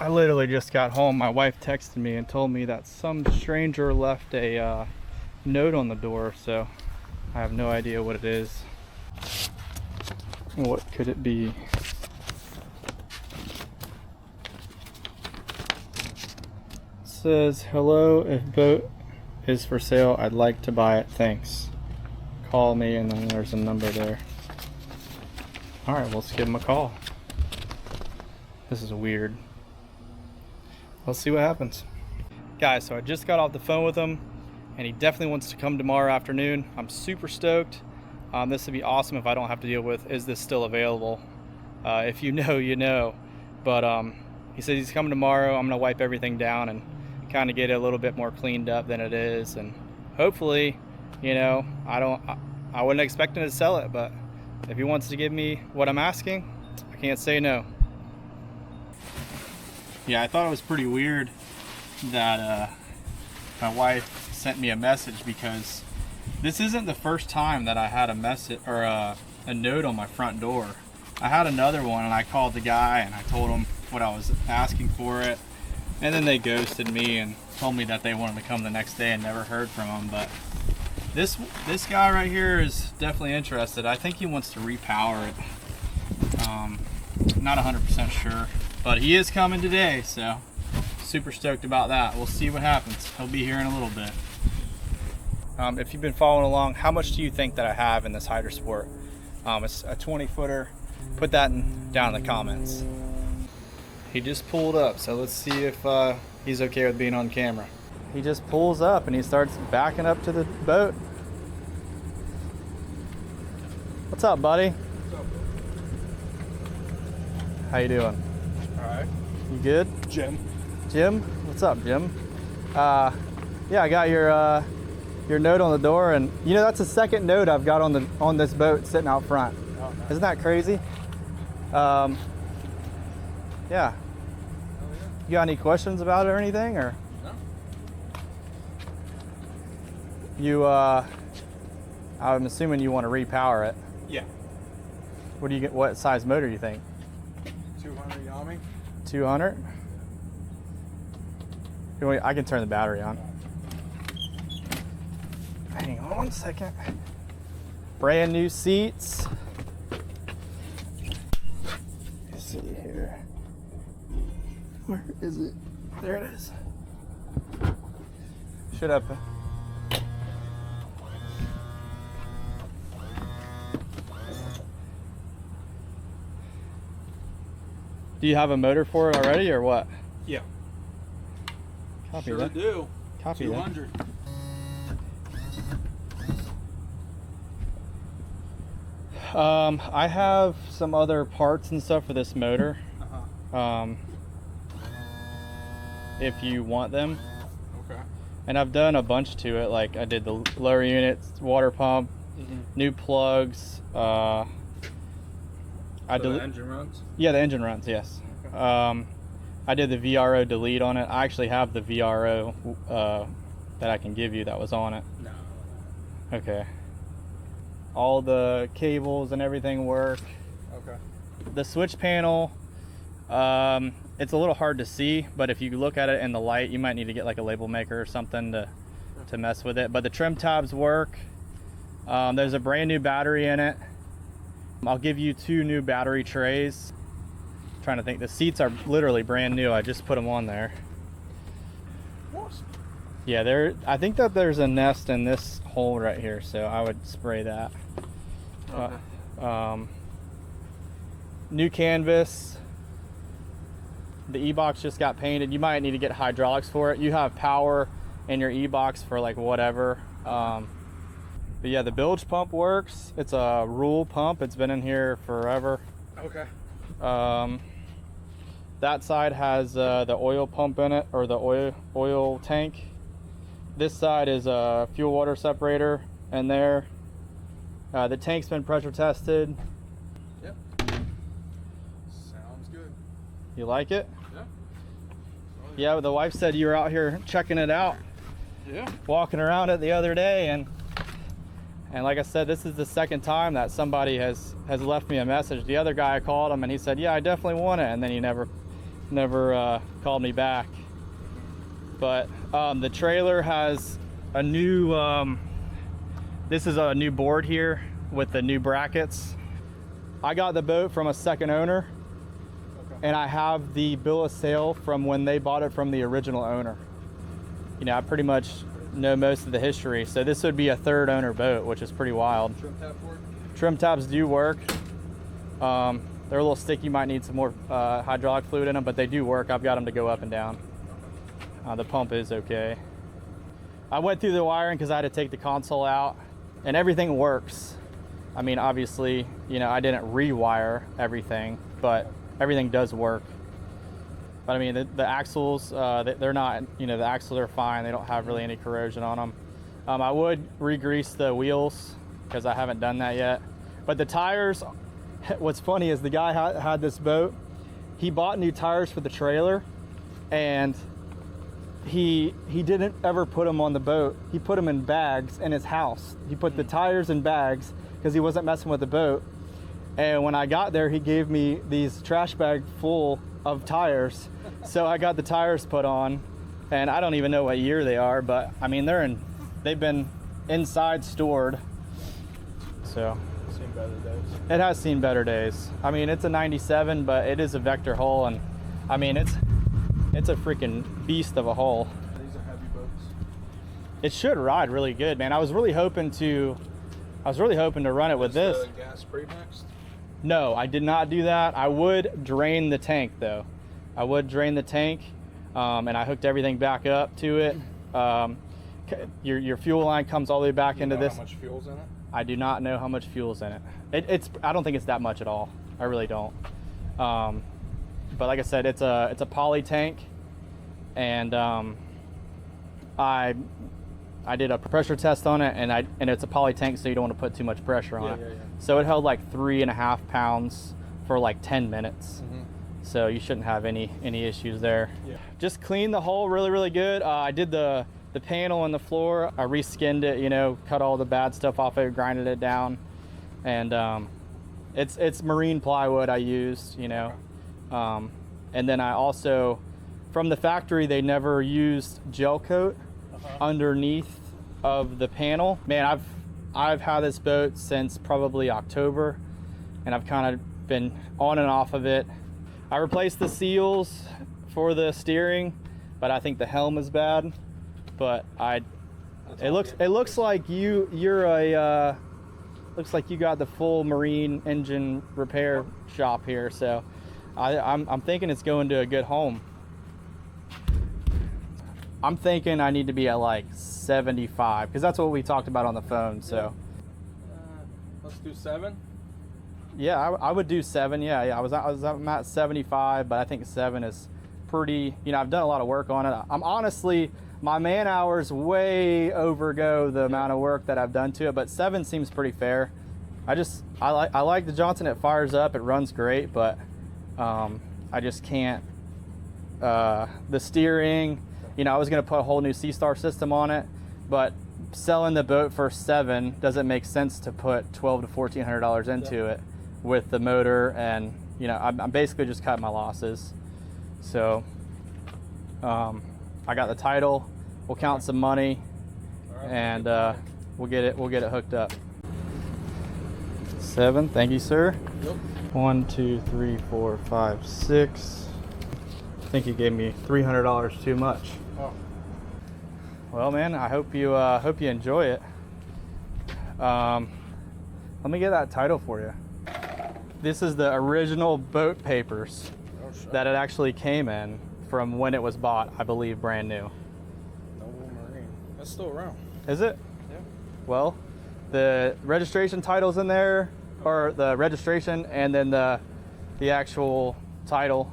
I literally just got home. My wife texted me and told me that some stranger left a note on the door, so I have no idea what it is. What could it be? It says, hello, if boat is for sale, I'd like to buy it, thanks. Call me, and then there's a number there. Alright, let's give him a call. This is weird. Let's see what happens. Guys, so I just got off the phone with him, and he definitely wants to come tomorrow afternoon. I'm super stoked. This would be awesome if I don't have to deal with, is this still available? If you know, you know. But he says he's coming tomorrow. I'm gonna wipe everything down and kind of get it a little bit more cleaned up than it is. And hopefully, you know, I wasn't expecting to sell it, but if he wants to give me what I'm asking, I can't say no. Yeah, I thought it was pretty weird that my wife sent me a message, because this isn't the first time that I had a message or a note on my front door. I had another one, and I called the guy and I told him what I was asking for it, and then they ghosted me and told me that they wanted to come the next day and never heard from them. But this guy right here is definitely interested. I think he wants to repower it. Not 100% sure, but he is coming today, so super stoked about that. We'll see what happens. He'll be here in a little bit. If you've been following along, how much do you think that I have in this Hydra-Sport? It's a 20-footer. Put that down in the comments. He just pulled up, so let's see if he's okay with being on camera. He just pulls up and he starts backing up to the boat. What's up, buddy? What's up, bro? How you doing? All right. You good? Jim. Jim? What's up, Jim? Yeah, I got your note on the door, and you know that's the second note I've got on this boat sitting out front. Oh, nice. Isn't that crazy? Yeah. Oh, yeah. You got any questions about it or anything, or? No. You I'm assuming you want to repower it. Yeah. What do you get? What size motor do you think? 200 Yami. 200? I can turn the battery on. Hang on one second. Brand new seats. Let's see here. Where is it? There it is. Should have. Do you have a motor for it already, or what? Yeah. Copy Sure that. do. Copy 200. that. I have some other parts and stuff for this motor. If you want them. Okay. And I've done a bunch to it. Like I did the lower units, water pump, new plugs. The engine runs? Yeah, the engine runs, yes. Okay. I did the VRO delete on it. I actually have the VRO that I can give you that was on it. No. Okay. All the cables and everything work. Okay. The switch panel, it's a little hard to see, but if you look at it in the light, you might need to get like a label maker or something to mess with it. But the trim tabs work. There's a brand new battery in it. I'll give you 2 new battery trays. I'm trying to think. The seats are literally brand new. I just put them on there. Awesome. Yeah, I think that there's a nest in this hole right here, so I would spray that. Okay. New canvas. The e-box just got painted. You might need to get hydraulics for it. You have power in your e-box for like whatever. But yeah, the bilge pump works. It's a Rule pump. It's been in here forever. Okay. That side has the oil pump in it, or the oil tank. This side is a fuel water separator in there. The tank's been pressure tested. Yep. Sounds good. You like it? Yeah. Yeah, the wife said you were out here checking it out. Yeah. Walking around it the other day, and like I said, this is the second time that somebody has left me a message. The other guy, I called him and he said, yeah, I definitely want it, and then he never called me back. But the trailer has a new, this is a new board here with the new brackets. I got the boat from a second owner, and I have the bill of sale from when they bought it from the original owner. You know, I pretty much know most of the history. So this would be a third owner boat, which is pretty wild. Trim tab work? Trim tabs do work. They're a little sticky, might need some more hydraulic fluid in them, but they do work. I've got them to go up and down. The pump is okay. I went through the wiring because I had to take the console out, and everything works. I mean, obviously, you know, I didn't rewire everything, but everything does work. But I mean, the axles, they're not, you know, the axles are fine. They don't have really any corrosion on them. I would re-grease the wheels because I haven't done that yet. But the tires, what's funny is the guy had this boat. He bought new tires for the trailer, and he didn't ever put them on the boat. He put them in bags in his house. He put the tires in bags because he wasn't messing with the boat. And when I got there, he gave me these trash bag full of tires. So I got the tires put on, and I don't even know what year they are, but I mean, they've been inside stored. So Seen better days. it has seen better days. I mean, it's a 97, but it is a vector hull, and I mean, it's a freaking beast of a hull. These are heavy boats. It should ride really good, man. I was really hoping to run it with this. The gas pre-mixed? No, I did not do that. I would drain the tank though. I would drain the tank, and I hooked everything back up to it. Your fuel line comes all the way back into this. How much fuel's in it? I do not know how much fuel's in it. I don't think it's that much at all. I really don't. But like I said, it's a poly tank, and I did a pressure test on it, and it's a poly tank, so you don't want to put too much pressure on it. Yeah. So it held like 3.5 pounds for like 10 minutes. So you shouldn't have any issues there. Yeah. Just clean the hull really good. I did the panel on the floor. I reskinned it, you know, cut all the bad stuff off it, grinded it down, and it's marine plywood I used, you know. And then I also, from the factory, they never used gel coat underneath of the panel. Man, I've had this boat since probably October, and I've kind of been on and off of it. I replaced the seals for the steering, but I think the helm is bad. But it looks like you got the full marine engine repair shop here, so I'm thinking it's going to a good home. I'm thinking I need to be at like 75, because that's what we talked about on the phone. So let's do 7. yeah, I would do 7. Yeah, I'm at 75, but I think 7 is pretty. You know, I've done a lot of work on it. I'm honestly, my man hours way overgo the amount of work that I've done to it, but 7 seems pretty fair. I like the Johnson. It fires up, it runs great, but I just can't. The steering, you know, I was gonna put a whole new C-Star system on it, but selling the boat for 7 doesn't make sense to put $1,200 to $1,400 into it with the motor, and you know, I'm basically just cutting my losses. So I got the title. We'll count some money, and we'll get it hooked up. 7, thank you, sir. Yep. 1, 2, 3, 4, 5, 6. I think you gave me $300 too much. Oh. Well, man, I hope you enjoy it. Let me get that title for you. This is the original boat papers that it actually came in from when it was bought, I believe, brand new. Noble Marine. That's still around. Is it? Yeah. Well, the registration title's in there, or the registration, and then the actual title.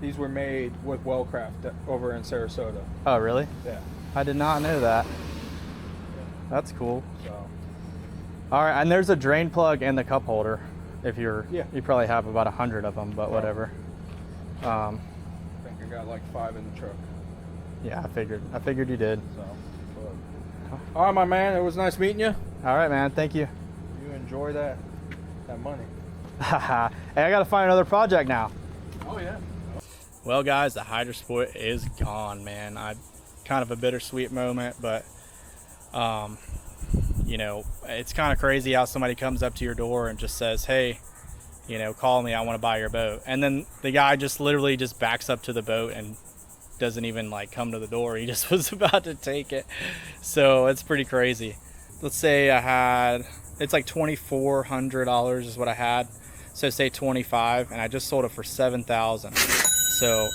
These were made with Wellcraft over in Sarasota. Oh, really? Yeah. I did not know that. That's cool. So. All right, and there's a drain plug and the cup holder. If you probably have about 100 of them, but whatever. I think I got like 5 in the truck. Yeah, I figured you did. So. All right, my man. It was nice meeting you. All right, man. Thank you. You enjoy that money. Hey, I got to find another project now. Oh yeah. Well, guys, the Hydra-Sport is gone, man. Kind of a bittersweet moment, but you know, it's kind of crazy how somebody comes up to your door and just says, hey, you know, call me, I want to buy your boat. And then the guy just literally just backs up to the boat and doesn't even like come to the door. He just was about to take it. So it's pretty crazy. Let's say I had, it's like $2,400 is what I had. So say 25, and I just sold it for 7,000. So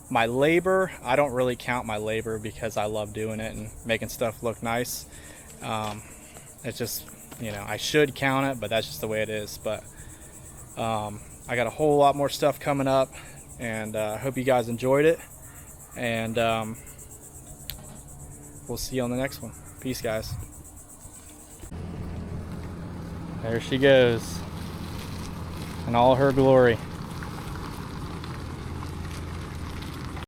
my labor, I don't really count my labor because I love doing it and making stuff look nice. It's just, you know, I should count it, but that's just the way it is. But I got a whole lot more stuff coming up, and I hope you guys enjoyed it, and we'll see you on the next one. Peace, guys. There she goes in all her glory.